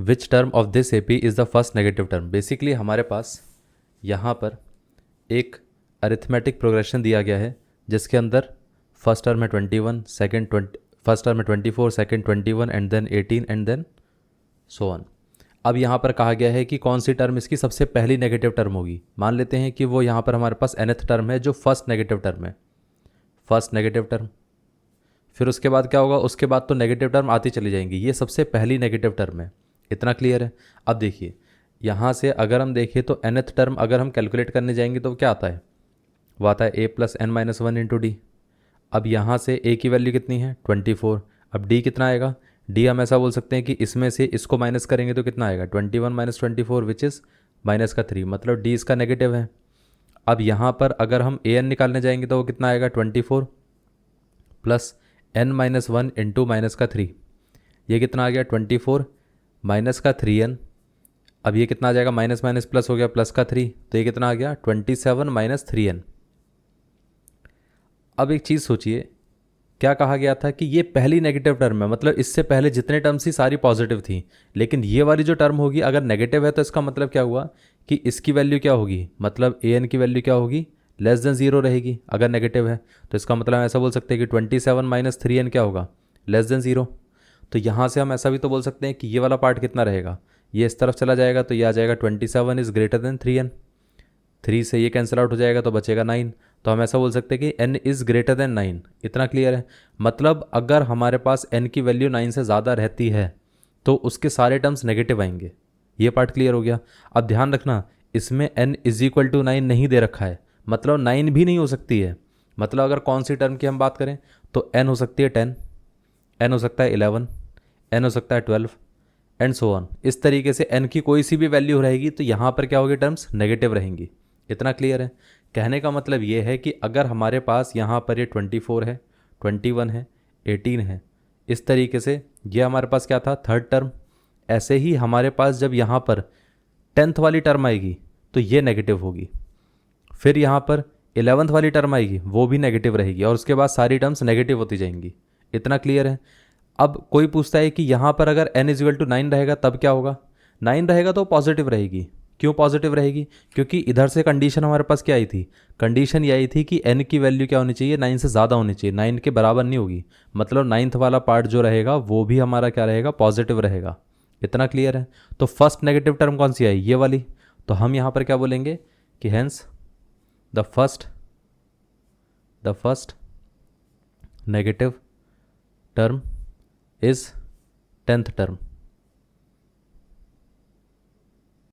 Which term of this AP is the first negative term. Basically हमारे पास यहाँ पर एक अरिथमेटिक प्रोग्रेशन दिया गया है जिसके अंदर फर्स्ट टर्म है 21, सेकेंड 20, फर्स्ट टर्म है 24, second 21 and then 18 and then so on. अब यहाँ पर कहा गया है कि कौन सी टर्म इसकी सबसे पहली नेगेटिव टर्म होगी। मान लेते हैं कि वो यहाँ पर हमारे पास nth टर्म है जो फर्स्ट नेगेटिव टर्म है, फर्स्ट नेगेटिव टर्म। फिर उसके बाद क्या होगा, उसके बाद तो नेगेटिव टर्म आती चली जाएंगी, ये सबसे पहली नेगेटिव टर्म है। इतना क्लियर है। अब देखिए यहाँ से अगर हम देखें तो nth टर्म अगर हम कैलकुलेट करने जाएंगे तो क्या आता है, वो आता है a plus n minus one into D. अब यहाँ से a की वैल्यू कितनी है 24। अब d कितना आएगा, d हम ऐसा बोल सकते हैं कि इसमें से इसको माइनस करेंगे तो कितना आएगा 21 माइनस 24 विच इज़ माइनस का 3, मतलब d इसका नेगेटिव है। अब यहाँ पर अगर हम an निकालने जाएंगे तो वो कितना आएगा 24 plus n minus one into minus का 3, ये कितना आ गया 24 माइनस का 3n। अब ये कितना आ जाएगा, माइनस माइनस प्लस हो गया, प्लस का 3, तो ये कितना आ गया 27 माइनस 3n। अब एक चीज़ सोचिए, क्या कहा गया था कि ये पहली नेगेटिव टर्म है, मतलब इससे पहले जितने टर्म्स थी सारी पॉजिटिव थी, लेकिन ये वाली जो टर्म होगी अगर नेगेटिव है तो इसका मतलब क्या हुआ कि इसकी वैल्यू क्या होगी, मतलब an की वैल्यू क्या होगी, लेस देन ज़ीरो रहेगी अगर नेगेटिव है। तो इसका मतलब हम ऐसा बोल सकते हैं कि 27 माइनस 3n क्या होगा, लेस देन ज़ीरो। तो यहाँ से हम ऐसा भी तो बोल सकते हैं कि ये वाला पार्ट कितना रहेगा, ये इस तरफ चला जाएगा तो ये आ जाएगा 27 इज़ ग्रेटर देन 3n। 3 से ये कैंसिल आउट हो जाएगा तो बचेगा 9। तो हम ऐसा बोल सकते हैं कि n इज़ ग्रेटर देन 9। इतना क्लियर है। मतलब अगर हमारे पास n की वैल्यू 9 से ज़्यादा रहती है तो उसके सारे टर्म्स नेगेटिव आएंगे। ये पार्ट क्लियर हो गया। अब ध्यान रखना इसमें n इज इक्वल टू 9 नहीं दे रखा है, मतलब 9 भी नहीं हो सकती है। मतलब अगर कौन सी टर्म की हम बात करें तो n हो सकती है 10, n हो सकता है 11, n हो सकता है 12 एंड सो ऑन। इस तरीके से n की कोई सी भी वैल्यू रहेगी तो यहाँ पर क्या होगी, टर्म्स नेगेटिव रहेंगी। इतना क्लियर है। कहने का मतलब ये है कि अगर हमारे पास यहाँ पर ये 24 है, 21 है, 18 है, इस तरीके से ये हमारे पास क्या था, थर्ड टर्म। ऐसे ही हमारे पास जब यहाँ पर 10th वाली टर्म आएगी तो ये नेगेटिव होगी। फिर यहाँ पर 11th वाली टर्म आएगी वो भी नेगेटिव रहेगी और उसके बाद सारी टर्म्स नेगेटिव होती जाएंगी। इतना क्लियर है। अब कोई पूछता है कि यहाँ पर अगर n इक्वल टू 9 रहेगा तब क्या होगा, 9 रहेगा तो पॉजिटिव रहेगी। क्यों पॉजिटिव रहेगी, क्योंकि इधर से कंडीशन हमारे पास क्या आई थी, कंडीशन ये आई थी कि n की वैल्यू क्या होनी चाहिए, 9 से ज़्यादा होनी चाहिए, 9 के बराबर नहीं होगी। मतलब 9th वाला पार्ट जो रहेगा वो भी हमारा क्या रहेगा, पॉजिटिव रहेगा। इतना क्लियर है। तो फर्स्ट नेगेटिव टर्म कौन सी आई, ये वाली। तो हम यहाँ पर क्या बोलेंगे कि hence the first negative term is 10th term.